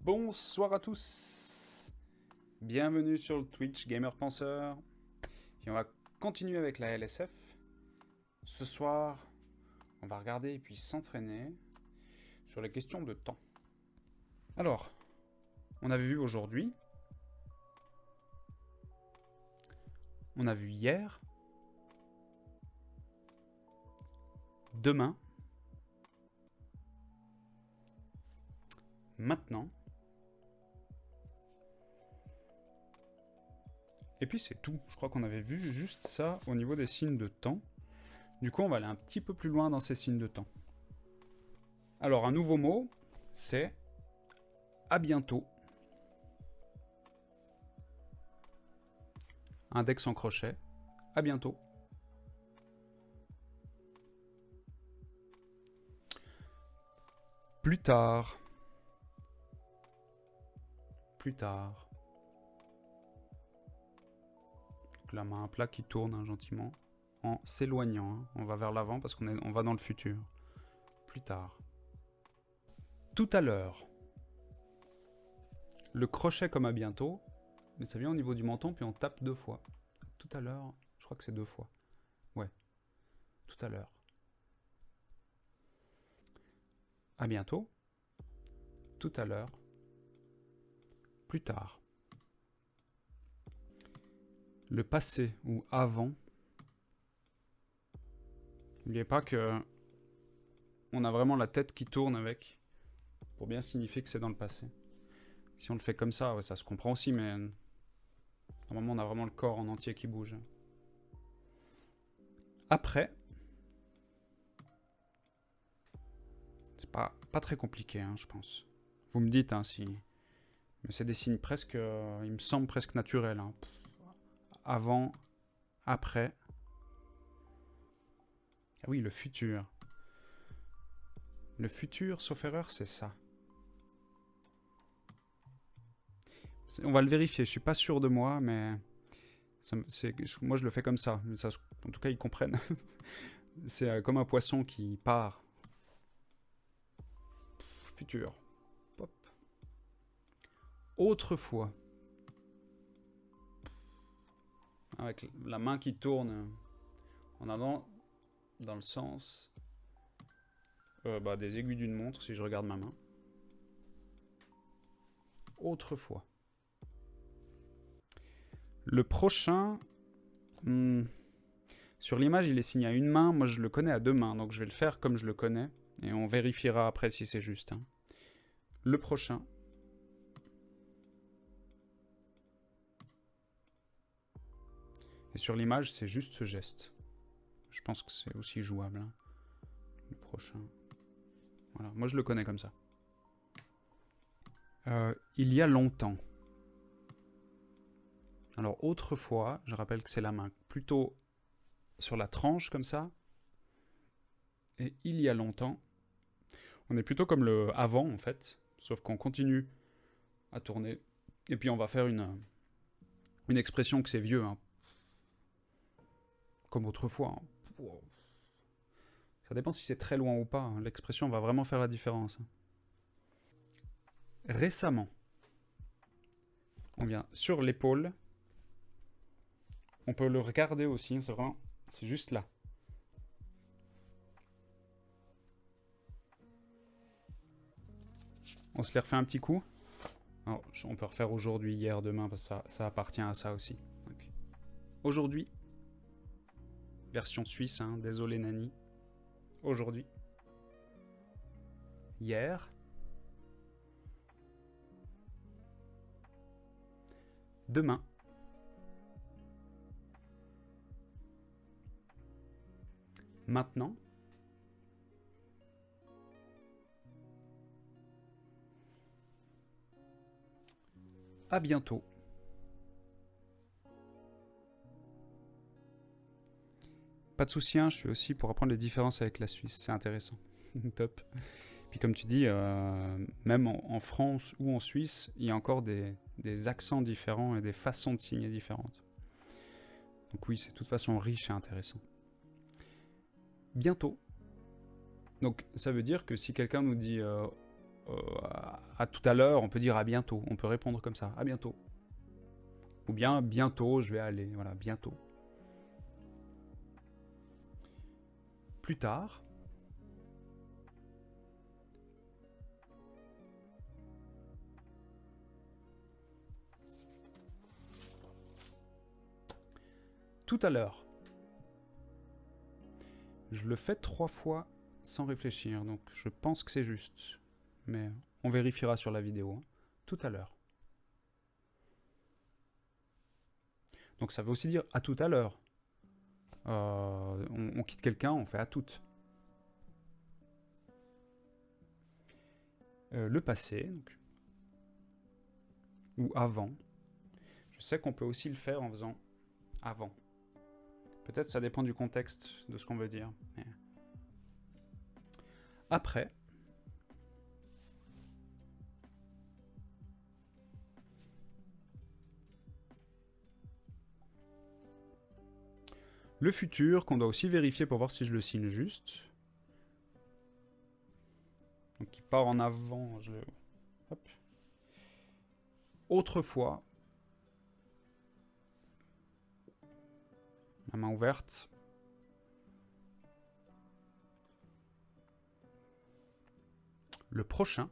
Bonsoir à tous, bienvenue sur le Twitch Gamer Penseur, et on va continuer avec la LSF. Ce soir, on va regarder et puis s'entraîner sur les questions de temps. Alors, on avait vu aujourd'hui, on a vu hier, demain, maintenant, et puis c'est tout. Je crois qu'on avait vu juste ça au niveau des signes de temps. Du coup, on va aller un petit peu plus loin dans ces signes de temps. Alors, un nouveau mot, c'est à bientôt. Index en crochet, à bientôt. Plus tard. Plus tard. Donc là, on a un plat qui tourne gentiment, en s'éloignant. On va vers l'avant parce qu'on va dans le futur. Plus tard. Tout à l'heure. Le crochet comme à bientôt, mais ça vient au niveau du menton, puis on tape 2 fois. Tout à l'heure, je crois que c'est 2 fois. Ouais. Tout à l'heure. À bientôt. Tout à l'heure. Plus tard. Le passé ou avant. N'oubliez pas que on a vraiment la tête qui tourne avec, pour bien signifier que c'est dans le passé. Si on le fait comme ça, ouais, ça se comprend aussi, mais normalement on a vraiment le corps en entier qui bouge. Après, c'est pas très compliqué, hein, je pense. Vous me dites, hein, si... Mais c'est des signes presque, il me semble presque naturels. Hein. Avant, après. Ah oui, le futur. Le futur, sauf erreur, c'est ça. On va le vérifier, je suis pas sûr de moi, mais... moi je le fais comme ça. En tout cas, ils comprennent. C'est comme un poisson qui part. Futur. Pop. Autrefois. Avec la main qui tourne en allant dans le sens des aiguilles d'une montre, si je regarde ma main. Autrefois. Le prochain... sur l'image, il est signé à une main. Moi, je le connais à 2 mains, donc je vais le faire comme je le connais. Et on vérifiera après si c'est juste. Hein. Le prochain... Et sur l'image, c'est juste ce geste. Je pense que c'est aussi jouable. Hein. Le prochain... Voilà, moi je le connais comme ça. Il y a longtemps. Alors autrefois, je rappelle que c'est la main plutôt sur la tranche comme ça. Et il y a longtemps, on est plutôt comme le avant en fait, sauf qu'on continue à tourner. Et puis on va faire une expression que c'est vieux, hein. Comme autrefois. Hein. Ça dépend si c'est très loin ou pas. Hein. L'expression va vraiment faire la différence. Récemment, on vient sur l'épaule. On peut le regarder aussi, c'est juste là. On se les refait un petit coup. Alors, on peut refaire aujourd'hui, hier, demain, parce que ça appartient à ça aussi. Okay. Aujourd'hui, version suisse, hein, désolé Nani. Aujourd'hui. Hier. Demain. Maintenant. À bientôt. Pas de souci, hein, je suis aussi pour apprendre les différences avec la Suisse, c'est intéressant. Top. Puis comme tu dis, même en France ou en Suisse, il y a encore des accents différents et des façons de signer différentes. Donc oui, c'est de toute façon riche et intéressant. Bientôt. Donc ça veut dire que si quelqu'un nous dit à tout à l'heure, on peut dire à bientôt. On peut répondre comme ça, à bientôt. Ou bien bientôt, je vais aller. Voilà, bientôt. Plus tard. Tout à l'heure. Je le fais 3 fois sans réfléchir, donc je pense que c'est juste. Mais on vérifiera sur la vidéo. Tout à l'heure. Donc ça veut aussi dire à tout à l'heure. On quitte quelqu'un, on fait à toutes. Le passé, donc, ou avant. Je sais qu'on peut aussi le faire en faisant avant. Peut-être ça dépend du contexte de ce qu'on veut dire. Mais... Après. Le futur, qu'on doit aussi vérifier pour voir si je le signe juste. Donc il part en avant. Hop. Autrefois. La main ouverte. Le prochain.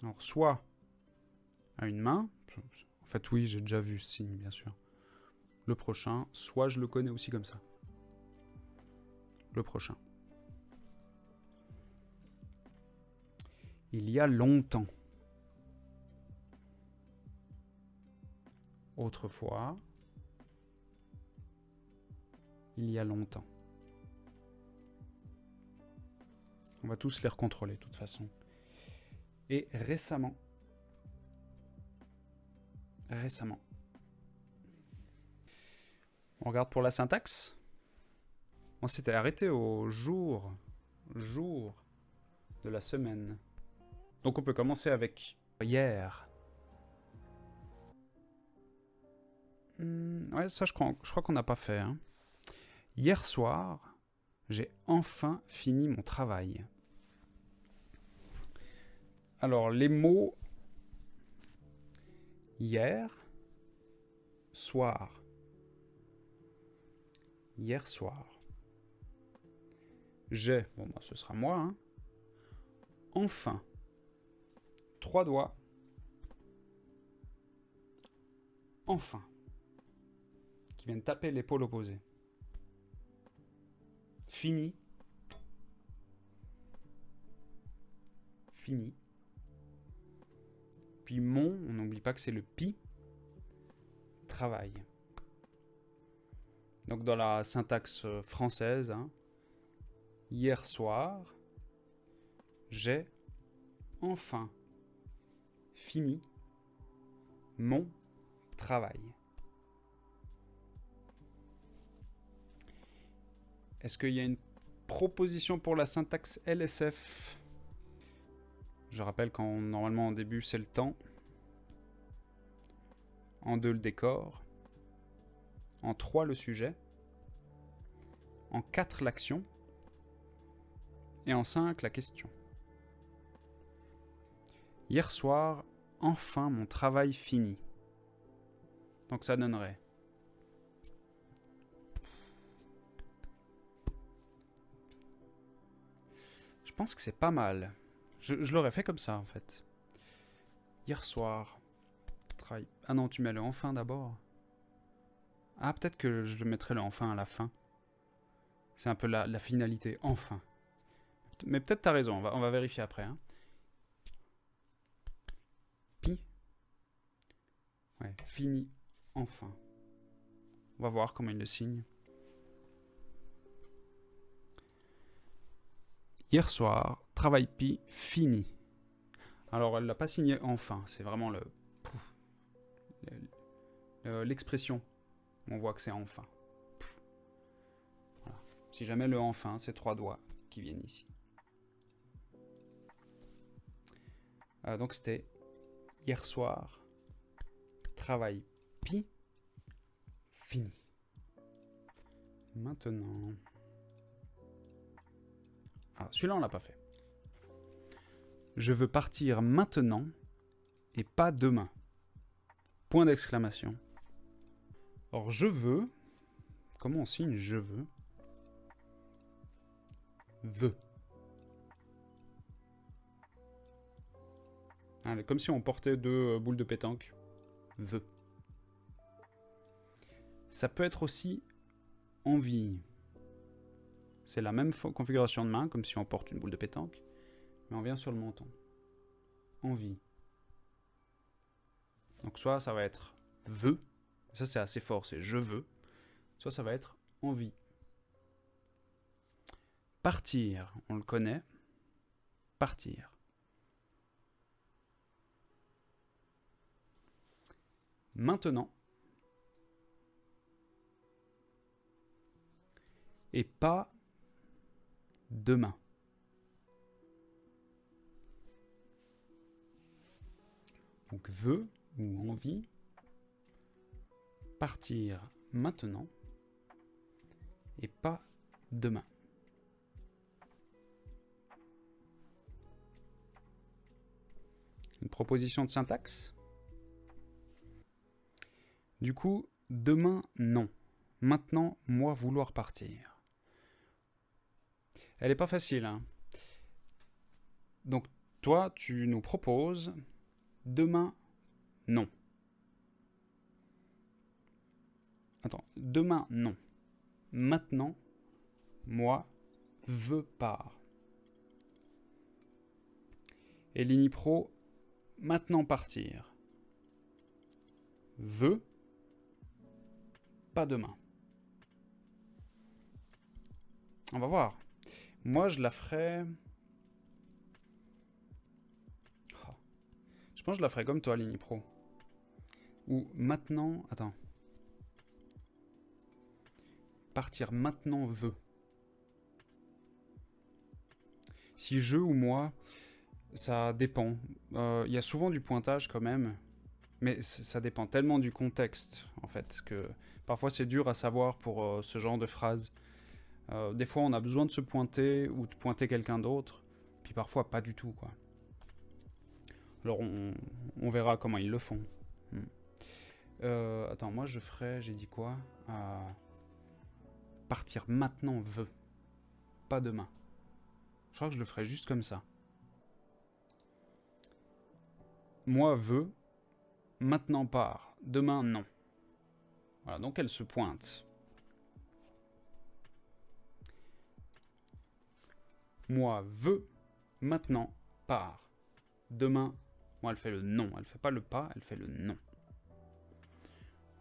Alors soit à une main. En fait oui, j'ai déjà vu ce signe bien sûr. Le prochain, soit je le connais aussi comme ça. Le prochain. Il y a longtemps. Autrefois. Il y a longtemps. On va tous les recontrôler de toute façon. Et récemment. Récemment. On regarde pour la syntaxe. On s'était arrêté au jour de la semaine. Donc on peut commencer avec hier. Ouais, ça je crois qu'on n'a pas fait. Hein. Hier soir, j'ai enfin fini mon travail. Alors les mots hier, soir. Hier soir. J'ai, bon bah ce sera moi. Hein. Enfin. 3 doigts. Enfin. Qui viennent taper l'épaule opposée. Fini. Fini. Puis mon, on n'oublie pas que c'est le pi. Travail. Donc dans la syntaxe française, hein, hier soir, j'ai enfin fini mon travail. Est-ce qu'il y a une proposition pour la syntaxe LSF? Je rappelle qu'en normalement en début c'est le temps, en 2 le décor, en 3 le sujet, en 4 l'action et en 5 la question. Hier soir, enfin mon travail fini. Donc ça donnerait je pense que c'est pas mal. Je l'aurais fait comme ça en fait. Hier soir, travail. Ah non, tu mets le enfin d'abord. Ah, peut-être que je le mettrai le enfin à la fin. C'est un peu la finalité, enfin. Mais peut-être t'as raison, on va vérifier après. Hein. Pi. Ouais, fini, enfin. On va voir comment il le signe. Hier soir, travail pi, fini. Alors, elle l'a pas signé enfin, c'est vraiment l'expression. On voit que c'est enfin. Voilà. Si jamais le enfin, c'est 3 doigts qui viennent ici. Donc c'était hier soir, travail pi, fini. Maintenant... Ah, celui-là on l'a pas fait. Je veux partir maintenant et pas demain. Point d'exclamation. Or, je veux... Comment on signe je veux? Veux. Allez, comme si on portait deux boules de pétanque. Veux. Ça peut être aussi envie. C'est la même configuration de main, comme si on porte une boule de pétanque, mais on vient sur le menton. Envie. Donc soit ça va être veux, ça c'est assez fort, c'est je veux, soit ça va être envie. Partir, on le connaît. Partir. Maintenant. Et pas demain. Donc veux ou envie. Partir maintenant. Et pas demain. Une proposition de syntaxe. Du coup, demain, non. Maintenant, moi, vouloir partir. Elle n'est pas facile, hein. Donc, toi, tu nous proposes demain, non. Attends, demain, non. Maintenant, moi, veux part. Et l'Inipro, maintenant partir. Veux, pas demain. On va voir. Moi, je la ferais... Je pense que je la ferais comme toi, l'Inipro. Ou maintenant... Attends. Partir maintenant veut. Si je ou moi, ça dépend. Il y a souvent du pointage quand même. Mais ça dépend tellement du contexte, en fait, que parfois c'est dur à savoir pour ce genre de phrase. Des fois, on a besoin de se pointer ou de pointer quelqu'un d'autre. Puis parfois, pas du tout, quoi. Alors, on verra comment ils le font. Attends, moi, je ferais... J'ai dit quoi? Partir maintenant veut. Pas demain. Je crois que je le ferais juste comme ça. Moi, veux. Maintenant part. Demain, non. Voilà, donc elle se pointe. Moi, veux. Maintenant, part. Demain, moi, elle fait le non. Elle fait pas le pas, elle fait le non.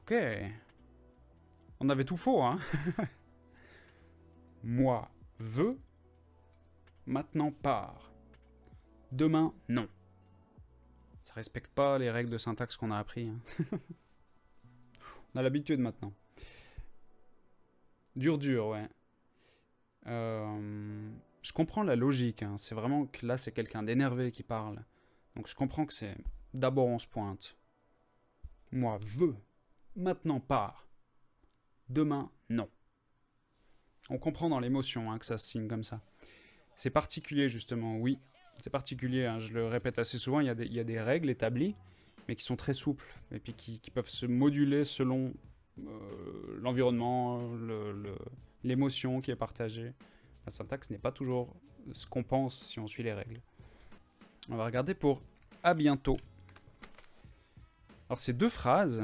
Ok. On avait tout faux, hein. Moi, veux. Maintenant, part. Demain, non. Ça respecte pas les règles de syntaxe qu'on a appris. Hein. On a l'habitude maintenant. Dur, ouais. Je comprends la logique. Hein. C'est vraiment que là, c'est quelqu'un d'énervé qui parle. Donc je comprends que c'est... D'abord, on se pointe. Moi, veux. Maintenant, part. Demain, non. On comprend dans l'émotion hein, que ça se signe comme ça. C'est particulier, justement, oui. C'est particulier, hein, je le répète assez souvent, il y a des règles établies, mais qui sont très souples, et puis qui peuvent se moduler selon l'environnement, l'émotion qui est partagée. La syntaxe n'est pas toujours ce qu'on pense si on suit les règles. On va regarder pour « à bientôt ». Alors, ces deux phrases.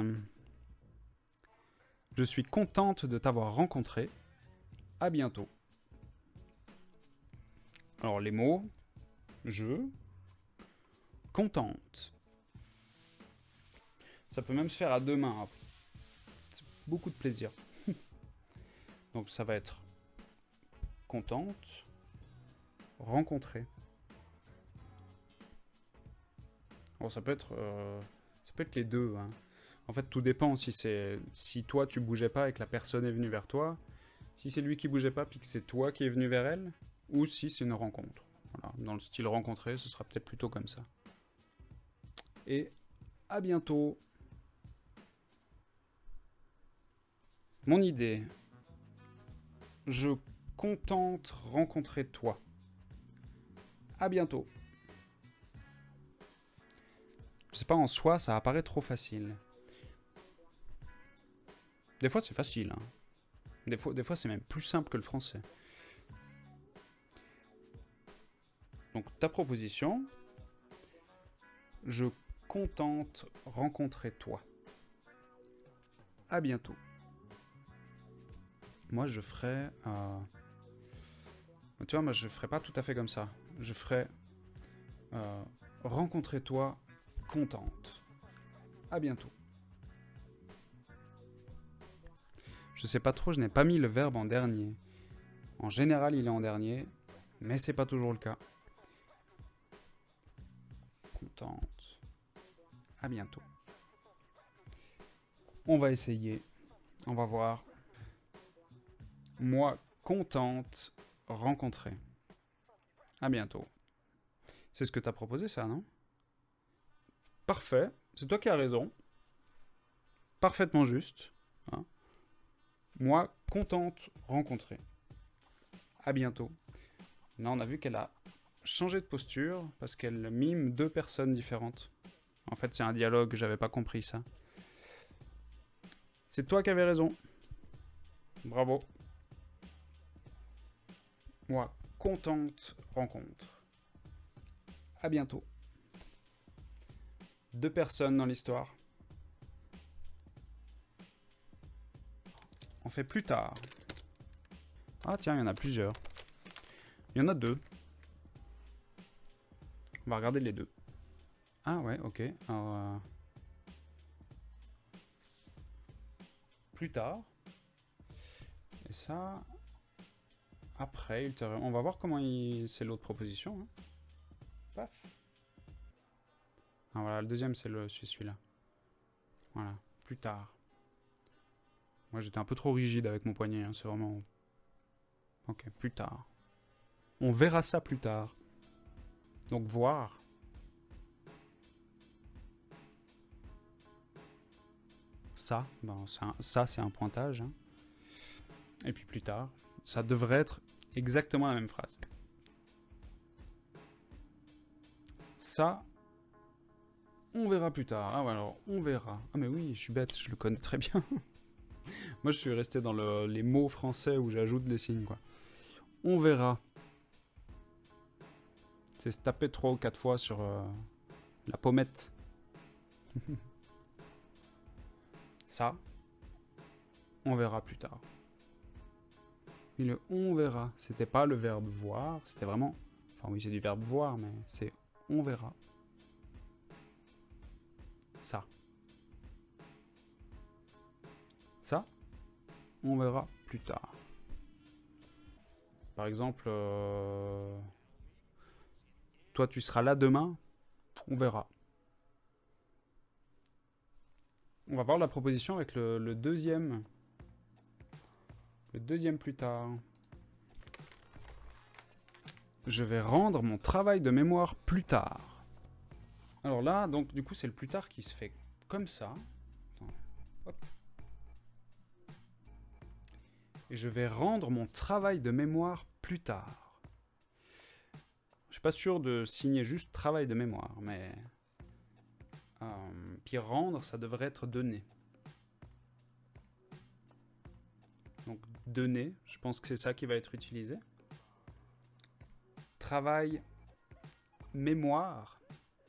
Je suis contente de t'avoir rencontré. À bientôt. Alors, les mots. Je. Contente. Ça peut même se faire à deux mains. C'est beaucoup de plaisir. Donc, ça va être contente. Rencontrer. Bon, ça peut être les deux. Hein. En fait, tout dépend si toi tu bougeais pas et que la personne est venue vers toi, si c'est lui qui bougeait pas puis que c'est toi qui es venu vers elle, ou si c'est une rencontre. Voilà. Dans le style rencontrer, ce sera peut-être plutôt comme ça. Et à bientôt. Mon idée. Je contente rencontrer toi. À bientôt. Je sais pas, en soi, ça apparaît trop facile. Des fois, c'est facile. Hein. Des fois c'est même plus simple que le français. Donc, ta proposition, je contente rencontrer toi. À bientôt. Moi, je ferais... Tu vois, moi, je ferais pas tout à fait comme ça. Je ferais rencontrer toi contente. À bientôt. Je sais pas trop, je n'ai pas mis le verbe en dernier. En général, il est en dernier, mais c'est pas toujours le cas. Contente. À bientôt. On va essayer. On va voir. Moi, contente, rencontrer. À bientôt. C'est ce que t'as proposé, ça, non? Parfait. C'est toi qui as raison. Parfaitement juste. Hein. Moi, contente, rencontrer. À bientôt. Là, on a vu qu'elle a changé de posture parce qu'elle mime deux personnes différentes. En fait, c'est un dialogue, j'avais pas compris ça. C'est toi qui avais raison. Bravo. Moi, contente, rencontre. À bientôt. Deux personnes dans l'histoire. On fait plus tard. Ah tiens, il y en a plusieurs. Il y en a deux. On va regarder les deux. Ah ouais, ok. Alors, plus tard. Et ça... Après, ultérieurement. On va voir comment c'est l'autre proposition. Hein. Paf. Ah voilà, le deuxième c'est celui-là. Voilà, plus tard. Moi j'étais un peu trop rigide avec mon poignet, hein. C'est vraiment... Ok, plus tard. On verra ça plus tard. Donc voir. Ça, ben, ça c'est un pointage. Hein. Et puis plus tard, ça devrait être exactement la même phrase. Ça, on verra plus tard. Ah ouais, alors on verra. Ah mais oui, je suis bête, je le connais très bien. Moi je suis resté dans les mots français où j'ajoute les signes, quoi. On verra. C'est se taper 3 ou 4 fois sur la pommette. Ça, on verra plus tard. Et le on verra, c'était pas le verbe voir, c'était vraiment... Enfin oui, c'est du verbe voir, mais c'est on verra. Ça. Ça, on verra plus tard. Par exemple, toi tu seras là demain, on verra. On va voir la proposition avec le deuxième. Le deuxième plus tard. Je vais rendre mon travail de mémoire plus tard. Alors là, donc du coup, c'est le plus tard qui se fait comme ça. Hop. Et je vais rendre mon travail de mémoire plus tard. Je suis pas sûr de signer juste travail de mémoire, mais... puis rendre, ça devrait être donner. Donc donner, je pense que c'est ça qui va être utilisé. Travail, mémoire,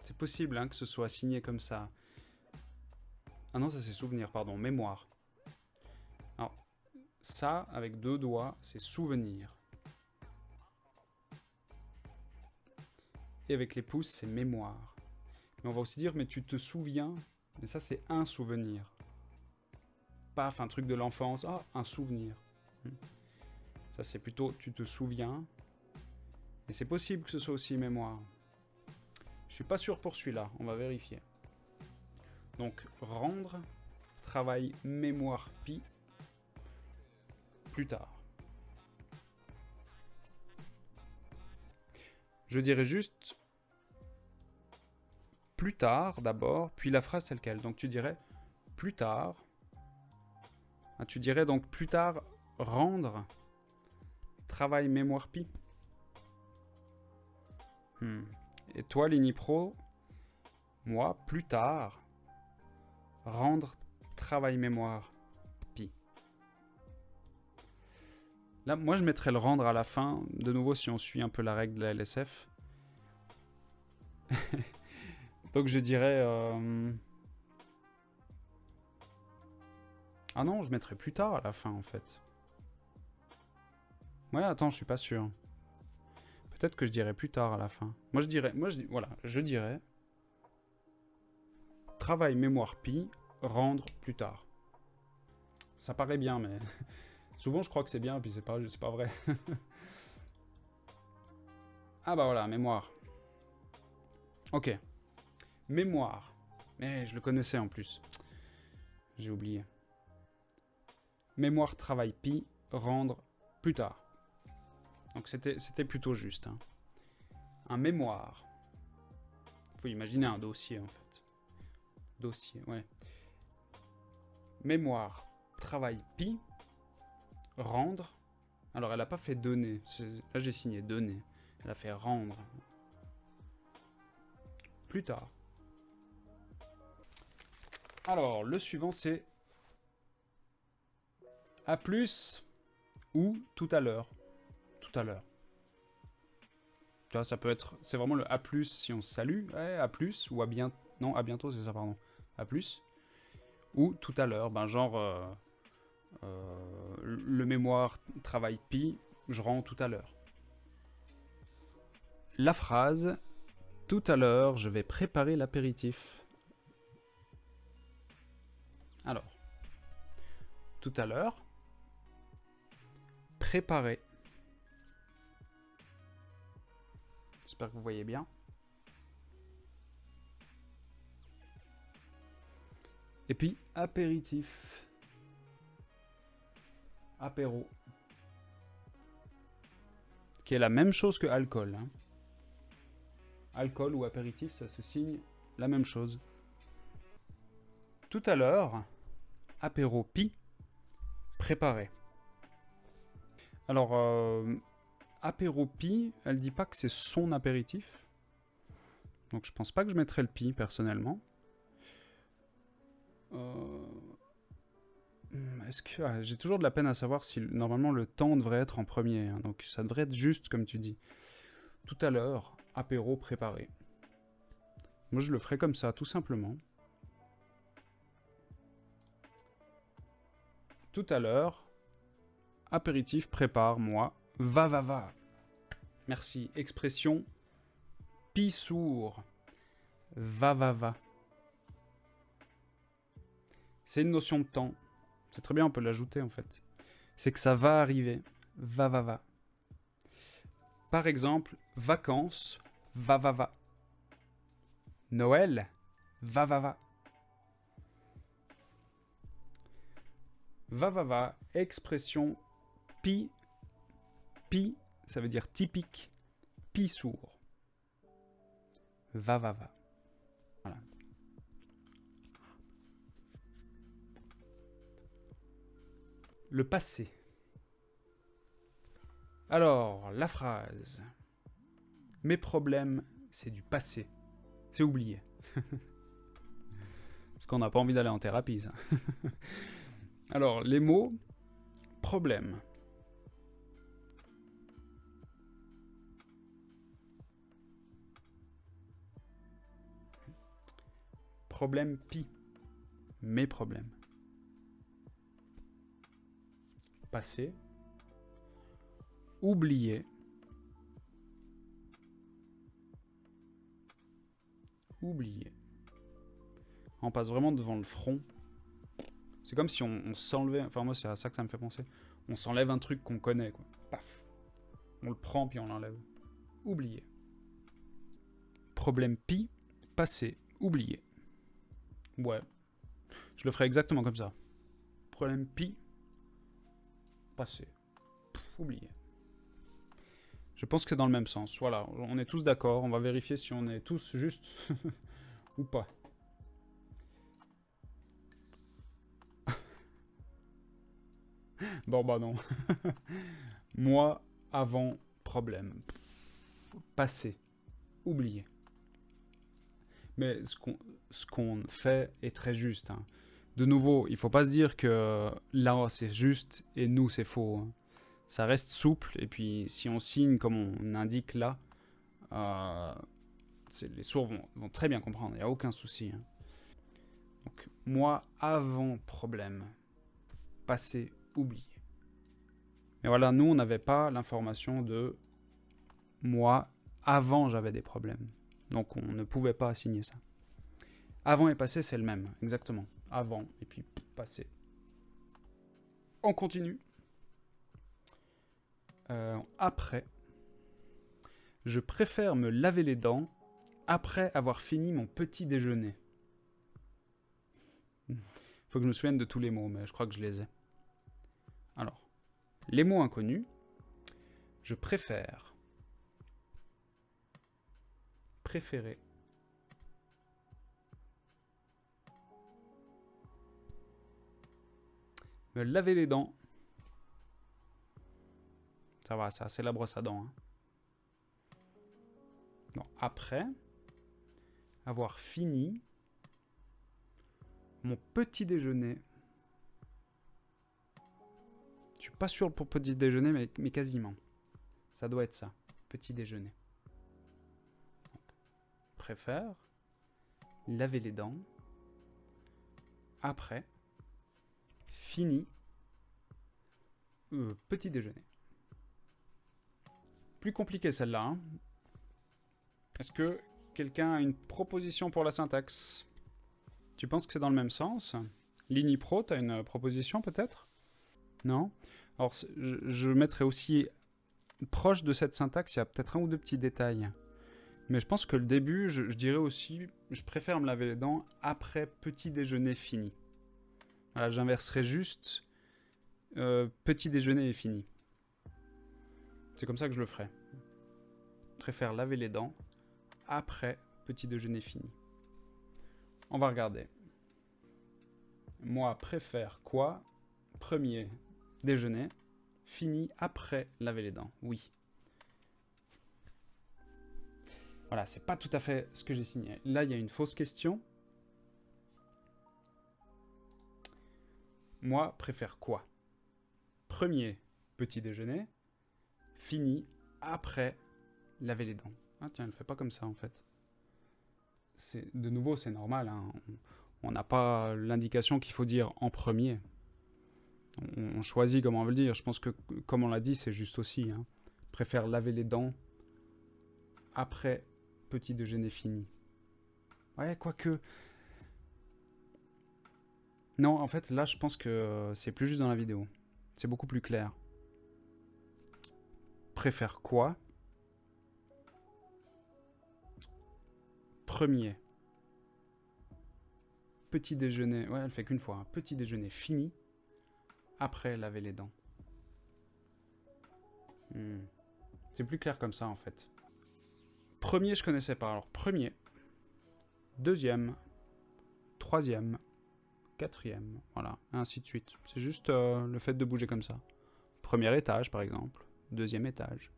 c'est possible hein, que ce soit signé comme ça. Ah non, ça c'est souvenir, pardon, mémoire. Alors, ça, avec deux doigts, c'est souvenir. Et avec les pouces, c'est mémoire. Mais on va aussi dire, mais tu te souviens, mais ça c'est un souvenir. Paf, un truc de l'enfance, ah, un souvenir. Ça c'est plutôt, tu te souviens. Et c'est possible que ce soit aussi mémoire. Je suis pas sûr pour celui-là, on va vérifier. Donc, rendre, travail, mémoire, pi, plus tard. Je dirais juste plus tard d'abord, puis la phrase telle quelle. Donc tu dirais plus tard. Ah, tu dirais donc plus tard rendre, travail, mémoire, pi. Et toi, Linipro, Moi, plus tard, rendre travail mémoire pi. Là, moi, je mettrais le rendre à la fin. De nouveau, si on suit un peu la règle de la LSF. Donc, je dirais... Ah non, je mettrais plus tard à la fin, en fait. Ouais, attends, je suis pas sûr. Peut-être que je dirais plus tard à la fin. Moi, je dirais... Voilà, je dirais... Travail mémoire pi, rendre plus tard. Ça paraît bien, mais... Souvent, je crois que c'est bien, puis c'est pas vrai. Ah bah voilà, mémoire. Ok. Mémoire. Mais je le connaissais en plus. J'ai oublié. Mémoire travail pi, rendre plus tard. Donc c'était plutôt juste. Hein. Un mémoire. Faut imaginer un dossier en fait. Dossier, ouais. Mémoire travail pi, rendre. Alors elle a pas fait donner. Là j'ai signé donner. Elle a fait rendre. Plus tard. Alors le suivant c'est à plus ou tout à l'heure. Tout à l'heure. Tu vois, ça peut être... C'est vraiment le à plus si on se salue. Ouais, à plus ou à bientôt. Non, à bientôt, c'est ça, pardon. À plus. Ou tout à l'heure. Ben, genre... le mémoire travail pi, je rends tout à l'heure. La phrase tout à l'heure, je vais préparer l'apéritif. Alors. Tout à l'heure. Préparer. J'espère que vous voyez bien. Et puis, apéritif. Apéro. Qui est la même chose que alcool. Hein. Alcool ou apéritif, ça se signe la même chose. Tout à l'heure, apéro pi, préparé. Alors, apéro pi, elle dit pas que c'est son apéritif. Donc je pense pas que je mettrais le pi, personnellement. Est-ce que... j'ai toujours de la peine à savoir si normalement le temps devrait être en premier. Hein, donc ça devrait être juste, comme tu dis. Tout à l'heure, apéro préparé. Moi je le ferais comme ça, tout simplement. Tout à l'heure, apéritif prépare, moi, va. Merci. Expression pi sourd. Va. C'est une notion de temps. C'est très bien, on peut l'ajouter en fait. C'est que ça va arriver. Va. Par exemple, vacances, va. Noël, va. Va, expression pi, ça veut dire typique, pi sourd. Va. Voilà. Le passé. Alors, la phrase. Mes problèmes, c'est du passé. C'est oublié. Parce qu'on n'a pas envie d'aller en thérapie, ça. Alors, les mots. Problème. Problème pi. Mes problèmes. Passé. Oublié. On passe vraiment devant le front. C'est comme si on s'enlevait... Enfin, moi, c'est à ça que ça me fait penser. On s'enlève un truc qu'on connaît, quoi. Paf. On le prend, puis on l'enlève. Oublié. Problème pi. Passé. Oublié. Ouais. Je le ferai exactement comme ça. Problème pi. Passé. Oublié. Je pense que c'est dans le même sens. Voilà, on est tous d'accord. On va vérifier si on est tous justes ou pas. Bon, bah non. Moi, avant, problème. Passé. Oublié. Mais ce qu'on fait est très juste. Hein. De nouveau, il ne faut pas se dire que là, c'est juste et nous, c'est faux. Hein. Ça reste souple, et puis si on signe comme on indique là, les sourds vont très bien comprendre, il n'y a aucun souci. Hein. Donc, moi, avant problème, passé, oublié. Mais voilà, nous, on n'avait pas l'information de moi, avant, j'avais des problèmes. Donc, on ne pouvait pas assigner ça. Avant et passé, c'est le même, exactement. Avant, et puis passé. On continue. Après, je préfère me laver les dents après avoir fini mon petit déjeuner. Faut que je me souvienne de tous les mots, mais je crois que je les ai. Alors, les mots inconnus. Je préfère. Préférer. Me laver les dents. Ça va, ça, c'est la brosse à dents. Hein. Bon, après avoir fini mon petit déjeuner. Je suis pas sûr pour petit déjeuner, mais quasiment. Ça doit être ça, petit déjeuner. Donc, préfère laver les dents après fini petit déjeuner. Plus compliqué celle-là. Hein. Est-ce que quelqu'un a une proposition pour la syntaxe? Tu penses que c'est dans le même sens? Lini Pro, tu as une proposition peut-être? Non? Alors, je mettrais aussi proche de cette syntaxe, il y a peut-être un ou deux petits détails. Mais je pense que le début, je dirais aussi, je préfère me laver les dents après petit déjeuner fini. Voilà, j'inverserai juste petit déjeuner est fini. C'est comme ça que je le ferai. Je préfère laver les dents après petit déjeuner fini. On va regarder. Moi, préfère quoi? Premier déjeuner, fini après laver les dents. Oui. Voilà, c'est pas tout à fait ce que j'ai signé. Là, il y a une fausse question. Moi, préfère quoi? Premier petit déjeuner, fini après laver les dents. Ah tiens, elle ne fait pas comme ça en fait. De nouveau, c'est normal. Hein. On n'a pas l'indication qu'il faut dire en premier. On choisit comment on veut le dire. Je pense que, comme on l'a dit, c'est juste aussi. Hein. Préfère laver les dents après petit déjeuner fini. Ouais, quoique. Non, en fait, là, je pense que c'est plus juste dans la vidéo. C'est beaucoup plus clair. Préfère quoi? Premier. Petit déjeuner. Ouais, elle fait qu'une fois. Hein. Petit déjeuner fini. Après laver les dents. C'est plus clair comme ça, en fait. Premier, je connaissais pas. Alors, premier. Deuxième. Troisième. Quatrième. Voilà. Et ainsi de suite. C'est juste le fait de bouger comme ça. Premier étage, par exemple. Deuxième étage.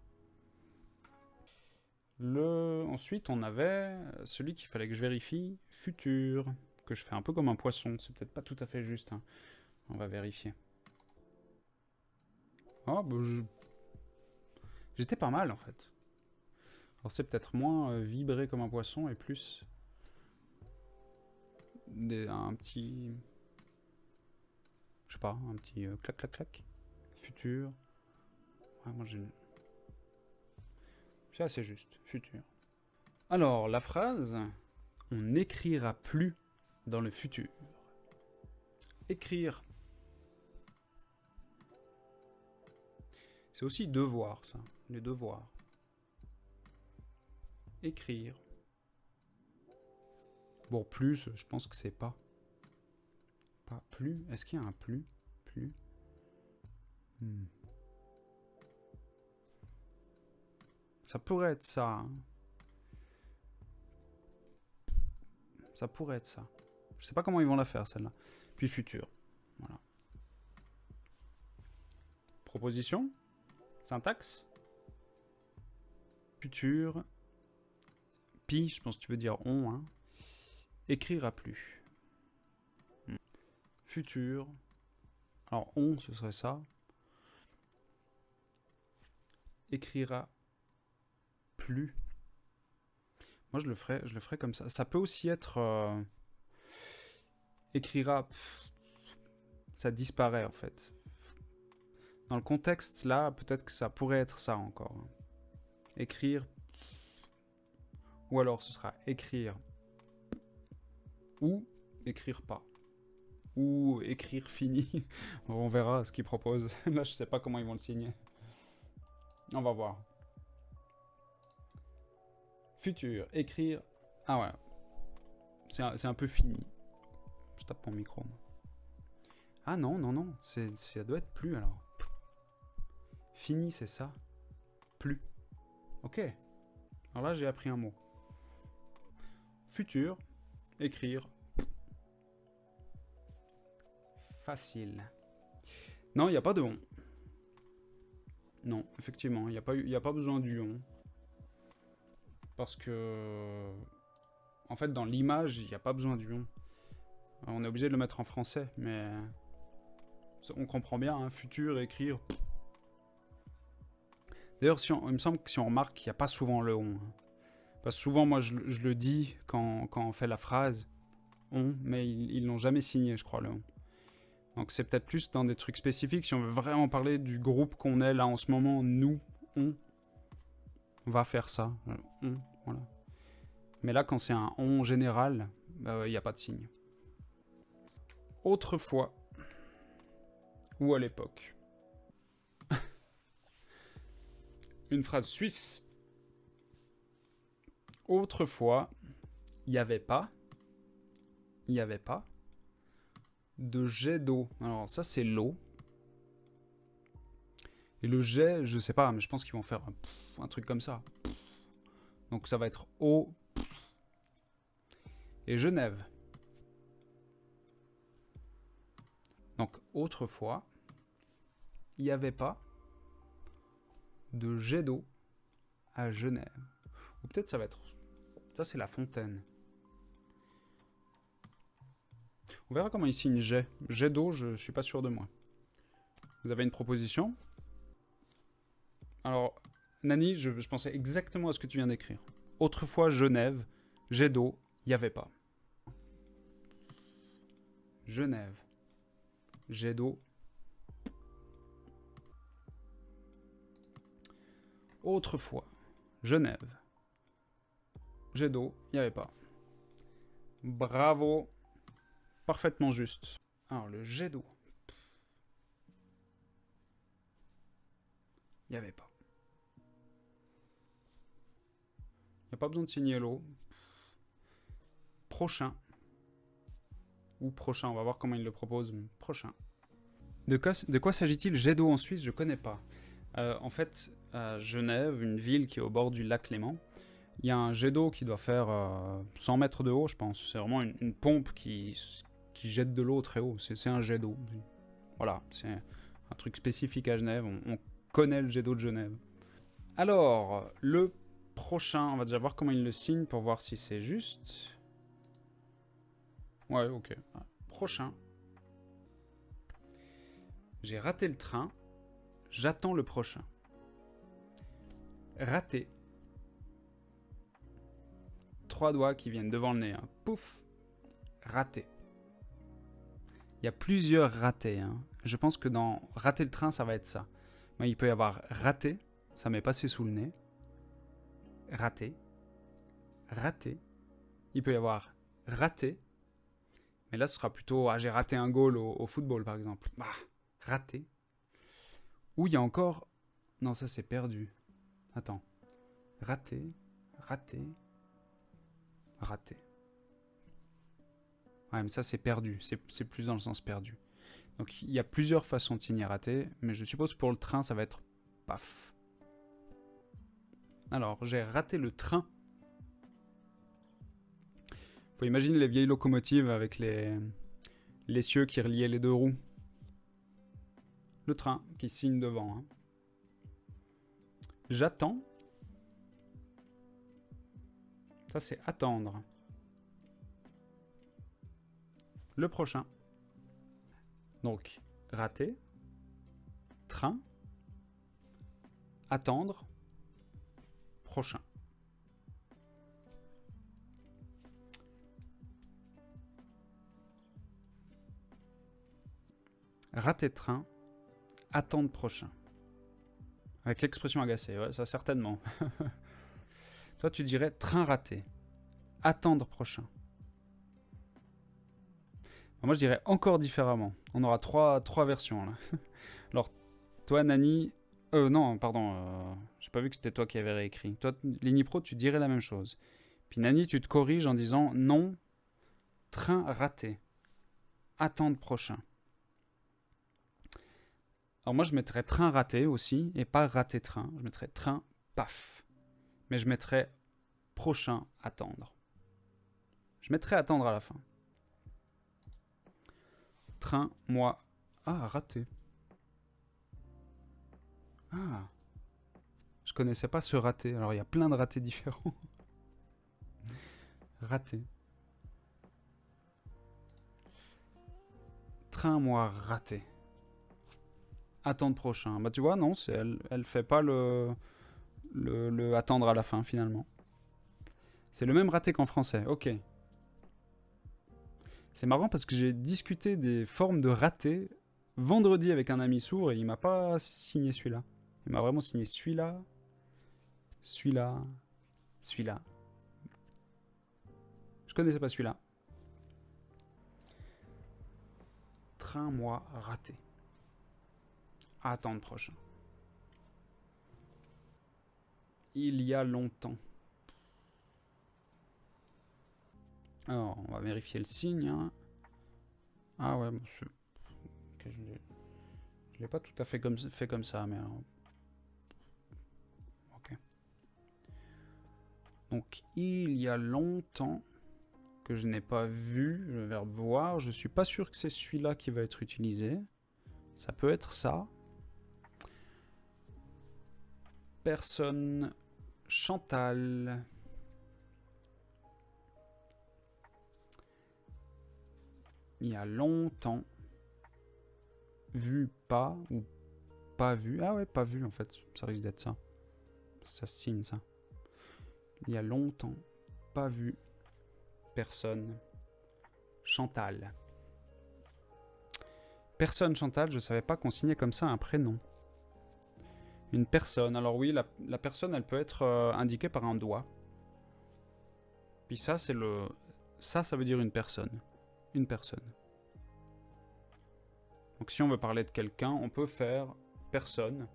Ensuite, on avait celui qu'il fallait que je vérifie. Futur. Que je fais un peu comme un poisson. C'est peut-être pas tout à fait juste. Hein. On va vérifier. Oh, bah, j'étais pas mal, en fait. Alors, c'est peut-être moins vibré comme un poisson et plus... un petit... Je sais pas, un petit clac, clac, clac. Futur. Ouais, moi, j'ai... C'est assez juste. Futur. Alors, la phrase... On n'écrira plus dans le futur. Écrire. C'est aussi devoir, ça. Les devoirs. Écrire. Bon, plus, je pense que c'est pas. Pas plus. Est-ce qu'il y a un plus? Plus. Ça pourrait être ça. Hein. Ça pourrait être ça. Je sais pas comment ils vont la faire, celle-là. Puis futur. Voilà. Proposition. Syntaxe. Futur. Pi, je pense que tu veux dire on. Hein. Écrira plus. Futur. Alors, on, ce serait ça. Écrira plus. Moi, je le ferais comme ça. Ça peut aussi être... écrira... ça disparaît, en fait. Dans le contexte, là, peut-être que ça pourrait être ça encore. Écrire. Ou alors, ce sera écrire. Ou écrire pas. Ou écrire fini. On verra ce qu'ils proposent. Là, je sais pas comment ils vont le signer. On va voir. Futur, écrire... Ah ouais. C'est un peu fini. Je tape mon micro. Ah non, non, non. Ça doit être plus, alors. Fini, c'est ça. Plus. Ok. Alors là, j'ai appris un mot. Futur, écrire... Facile. Non, il n'y a pas de on. Non, effectivement, il n'y a pas besoin du on. Parce que... En fait, dans l'image, il n'y a pas besoin du on. On est obligé de le mettre en français, mais... On comprend bien, hein, futur, écrire... D'ailleurs, il me semble que si on remarque, il n'y a pas souvent le on. Parce que souvent, moi, je le dis quand on fait la phrase on, mais ils l'ont jamais signé, je crois, le on. Donc c'est peut-être plus dans des trucs spécifiques. Si on veut vraiment parler du groupe qu'on est là en ce moment, nous, on va faire ça. On, voilà. Mais là, quand c'est un on général, il n'y a pas de signe. Autrefois, ou à l'époque. Une phrase suisse. Autrefois, il n'y avait pas de jet d'eau. Alors ça, c'est l'eau. Et le jet, je sais pas, mais je pense qu'ils vont faire un truc comme ça. Donc ça va être eau. Et Genève. Donc autrefois, il n'y avait pas de jet d'eau à Genève. Ou peut-être ça va être... Ça, c'est la fontaine. On verra comment il signe jet. Jet d'eau, je suis pas sûr de moi. Vous avez une proposition? Alors, Nani, je pensais exactement à ce que tu viens d'écrire. Autrefois, Genève, jet d'eau, il n'y avait pas. Genève, jet d'eau. Autrefois, Genève, jet d'eau, il n'y avait pas. Bravo, parfaitement juste. Alors, le jet d'eau. Il n'y avait pas. Il n'y a pas besoin de signer l'eau. Prochain. Ou prochain, on va voir comment il le propose. Prochain. De quoi s'agit-il? Jet d'eau en Suisse, je connais pas. En fait, à Genève, une ville qui est au bord du lac Léman, il y a un jet d'eau qui doit faire 100 mètres de haut, je pense. C'est vraiment une pompe qui jette de l'eau très haut. C'est un jet d'eau. Voilà, c'est un truc spécifique à Genève. On connaît le jet d'eau de Genève. Alors, le prochain, on va déjà voir comment il le signe pour voir si c'est juste. Ouais, ok. Prochain. J'ai raté le train. J'attends le prochain. Raté. 3 doigts qui viennent devant le nez. Hein. Pouf. Raté. Il y a plusieurs ratés. Hein. Je pense que dans rater le train, ça va être ça. Mais il peut y avoir raté. Ça m'est passé sous le nez. Raté. Raté. Il peut y avoir raté. Mais là, ce sera plutôt... Ah, j'ai raté un goal au football, par exemple. Ah, raté. Ou il y a encore... Non, ça, c'est perdu. Attends. Raté. Raté. Raté. Ouais, mais ça, c'est perdu. C'est plus dans le sens perdu. Donc, il y a plusieurs façons de signer raté. Mais je suppose que pour le train, ça va être... Paf. Alors, j'ai raté le train. Faut imaginer les vieilles locomotives avec les cieux qui reliaient les deux roues. Le train qui signe devant. Hein. J'attends. Ça, c'est attendre. le prochain. Donc, rater, train, attendre, prochain. Rater train, attendre prochain. Avec l'expression agacée, ouais, ça certainement. Toi, tu dirais train raté, attendre prochain. Moi, je dirais encore différemment. On aura trois versions, là. Alors, toi, Nani... non, pardon. J'ai pas vu que c'était toi qui avais réécrit. Toi, Linipro, tu dirais la même chose. Puis Nani, tu te corriges en disant non, train raté, attendre prochain. Alors moi, je mettrais train raté aussi, et pas raté train. Je mettrais train, paf. Mais je mettrais prochain, attendre. Je mettrais attendre à la fin. Train, moi... Ah, raté. Ah. Je connaissais pas ce raté. Alors, il y a plein de ratés différents. Raté. Train, moi, raté. Attendre prochain. Bah tu vois, non, elle fait pas le attendre à la fin, finalement. C'est le même raté qu'en français. Ok. C'est marrant parce que j'ai discuté des formes de raté vendredi avec un ami sourd et il m'a pas signé celui-là. Il m'a vraiment signé celui-là, celui-là, celui-là. Je connaissais pas celui-là. Train, moi, raté. Attendre prochain. Il y a longtemps. Alors, on va vérifier le signe. Hein. Ah ouais, monsieur. Okay, je l'ai pas tout à fait fait comme ça, mais... Alors... Ok. Donc, il y a longtemps que je n'ai pas vu le verbe voir. Je suis pas sûr que c'est celui-là qui va être utilisé. Ça peut être ça. Personne... Chantal... Il y a longtemps, vu pas, ou pas vu. Ah ouais, pas vu en fait, ça risque d'être ça. Ça signe ça. Il y a longtemps, pas vu, personne, Chantal. Personne Chantal, je savais pas qu'on signait comme ça un prénom. Une personne, alors oui, la personne elle peut être indiquée par un doigt. Puis ça c'est le... Ça veut dire une personne. Une personne. Donc si on veut parler de quelqu'un, on peut faire personne.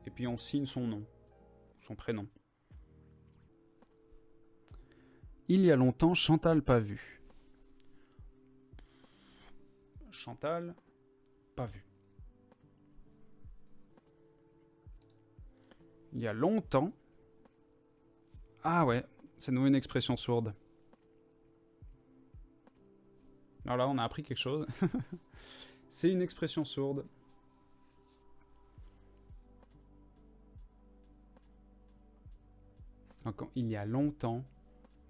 Et puis on signe son nom. Son prénom. Il y a longtemps, Chantal pas vu. Chantal pas vu. Il y a longtemps... Ah ouais, c'est nouveau une expression sourde. Alors là, on a appris quelque chose. C'est une expression sourde. Donc, il y a longtemps,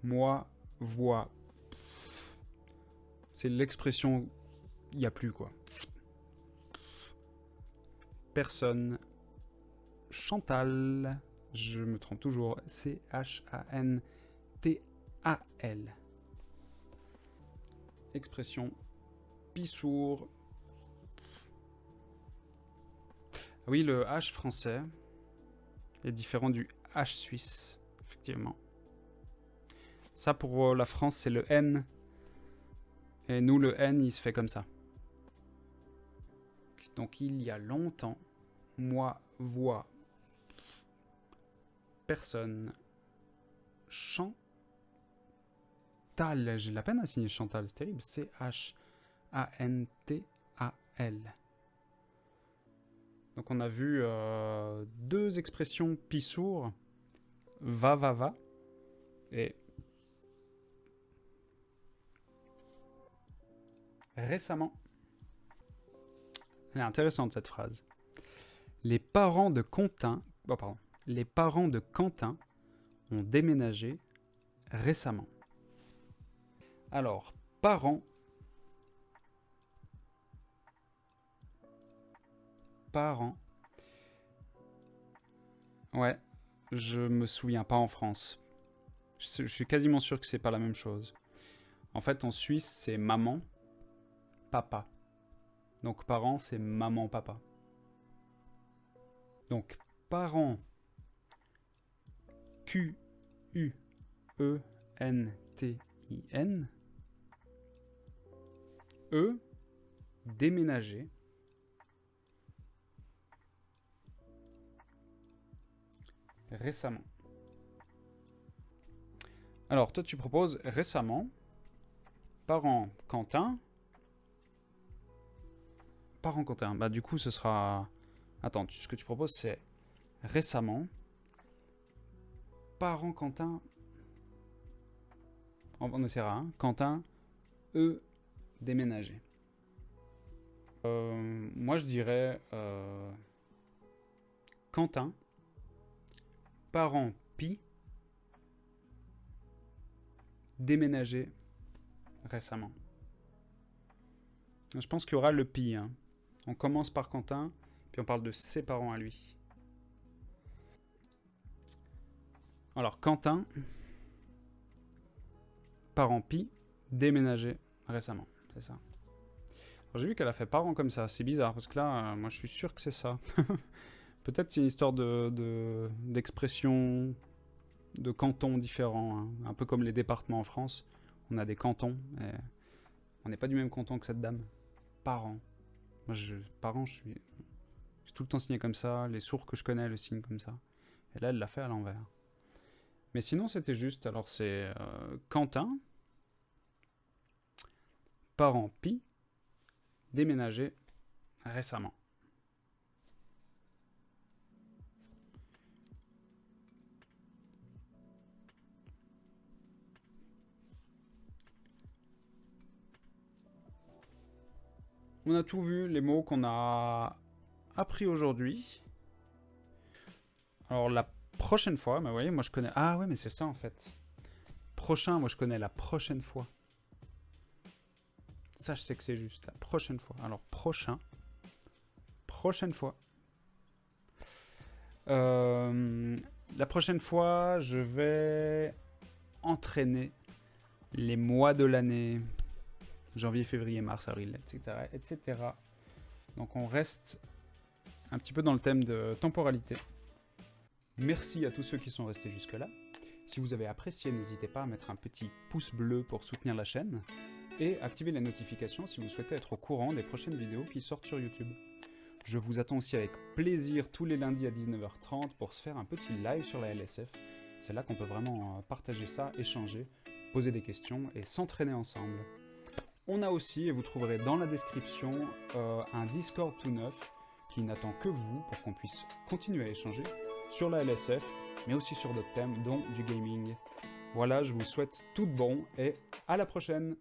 moi, vois. C'est l'expression il n'y a plus, quoi. Personne. Chantal. Je me trompe toujours. C-H-A-N-T-A-L. Expression pissour. Oui, le H français est différent du H suisse, effectivement. Ça, pour la France, c'est le N. Et nous, le N, il se fait comme ça. Donc, il y a longtemps, moi, vois, personne, Chantal. J'ai de la peine à signer Chantal, c'est terrible. C-H-A-N-T-A-L. Donc, on a vu deux expressions pissour, va, et récemment. Elle est intéressante cette phrase. Les parents de Quentin, les parents de Quentin ont déménagé récemment. Alors, parents parents. Ouais, je me souviens pas en France. Je suis quasiment sûr que c'est pas la même chose. En fait, en Suisse, c'est maman, papa. Donc parents, c'est maman, papa. Donc parents, Q-U-E-N-T-I-N. Eux, déménager. Récemment. Alors, toi, tu proposes récemment. Parents Quentin. Parents Quentin. Bah, du coup, ce sera... Attends, ce que tu proposes, c'est récemment. Parents Quentin. On essaiera. Hein. Quentin, eux, déménager. Moi, je dirais... Quentin. Parents Pi. Déménager récemment. Je pense qu'il y aura le Pi. Hein. On commence par Quentin, puis on parle de ses parents à lui. Alors, Quentin, parents Pi, déménager récemment. C'est ça. J'ai vu qu'elle a fait parents comme ça. C'est bizarre, parce que là, moi, je suis sûr que c'est ça. Peut-être c'est une histoire d'expression, de cantons différents. Hein. Un peu comme les départements en France. On a des cantons. Et on n'est pas du même canton que cette dame. Parents. Moi, parents, j'ai tout le temps signé comme ça. Les sourds que je connais le signent comme ça. Et là, elle l'a fait à l'envers. Mais sinon, c'était juste. Alors, c'est Quentin. Parents Pi. Déménagé récemment. On a tout vu, les mots qu'on a appris aujourd'hui. Alors la prochaine fois, bah, vous voyez, moi je connais... Ah ouais, mais c'est ça en fait. Prochain, moi je connais la prochaine fois. Ça, je sais que c'est juste, la prochaine fois. Alors prochain. Prochaine fois. La prochaine fois, je vais entraîner les mois de l'année. Janvier, février, mars, avril, etc., etc. Donc on reste un petit peu dans le thème de temporalité. Merci à tous ceux qui sont restés jusque-là. Si vous avez apprécié, n'hésitez pas à mettre un petit pouce bleu pour soutenir la chaîne et activer les notifications si vous souhaitez être au courant des prochaines vidéos qui sortent sur YouTube. Je vous attends aussi avec plaisir tous les lundis à 19h30 pour se faire un petit live sur la LSF. C'est là qu'on peut vraiment partager ça, échanger, poser des questions et s'entraîner ensemble. On a aussi, et vous trouverez dans la description, un Discord tout neuf qui n'attend que vous pour qu'on puisse continuer à échanger sur la LSF, mais aussi sur d'autres thèmes, dont du gaming. Voilà, je vous souhaite tout de bon et à la prochaine!